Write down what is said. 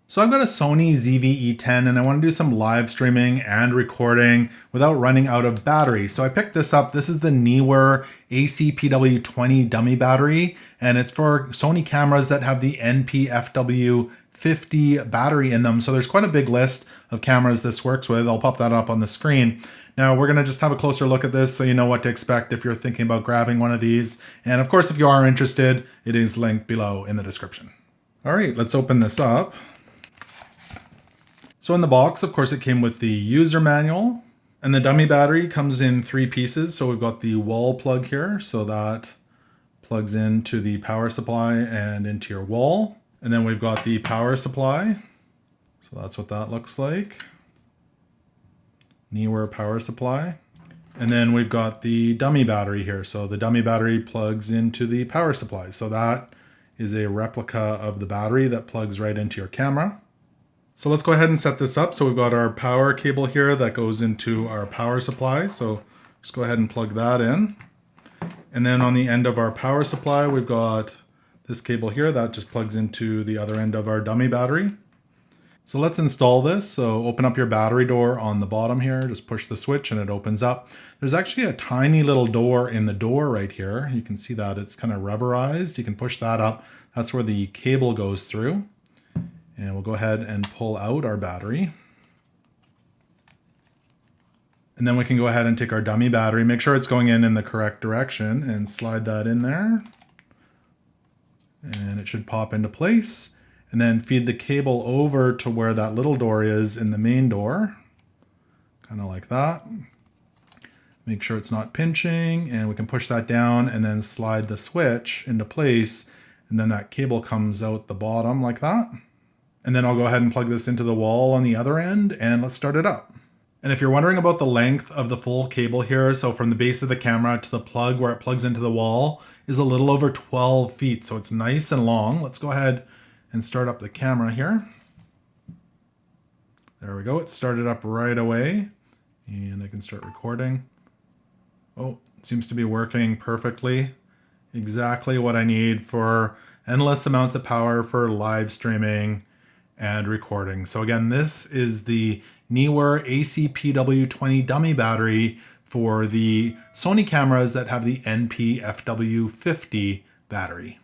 So I've got a Sony ZV-E10 and I want to do some live streaming and recording without running out of battery. So I picked this up. This is the Neewer AC-PW20 dummy battery, and it's for Sony cameras that have the NP-FW50 battery in them. So there's quite a big list of cameras this works with. I'll pop that up on the screen. Now we're going to just have a closer look at this so you know what to expect if you're thinking about grabbing one of these. And of course, if you are interested, it is linked below in the description. All right, let's open this up. So in the box, of course, it came with the user manual, and the dummy battery comes in 3 pieces. So we've got the wall plug here, so that plugs into the power supply and into your wall. And then we've got the power supply. So that's what that looks like. Neewer power supply. And then we've got the dummy battery here. So the dummy battery plugs into the power supply. So that is a replica of the battery that plugs right into your camera. So let's go ahead and set this up. So we've got our power cable here that goes into our power supply. So just go ahead and plug that in. And then on the end of our power supply, we've got this cable here that just plugs into the other end of our dummy battery. So let's install this. So open up your battery door on the bottom here, just push the switch and it opens up. There's actually a tiny little door in the door right here. You can see that it's kind of rubberized. You can push that up. That's where the cable goes through. And we'll go ahead and pull out our battery. And then we can go ahead and take our dummy battery, make sure it's going in the correct direction, and slide that in there. And it should pop into place. And then feed the cable over to where that little door is in the main door. Kind of like that. Make sure it's not pinching, and we can push that down and then slide the switch into place. And then that cable comes out the bottom like that. And then I'll go ahead and plug this into the wall on the other end, and let's start it up. And if you're wondering about the length of the full cable here, so from the base of the camera to the plug where it plugs into the wall is a little over 12 feet. So it's nice and long. Let's go ahead and start up the camera here. There we go. It started up right away, and I can start recording. Oh, it seems to be working perfectly. Exactly what I need for endless amounts of power for live streaming and recording. So again, this is the Neewer AC-PW20 dummy battery for the Sony cameras that have the NP-FW50 battery.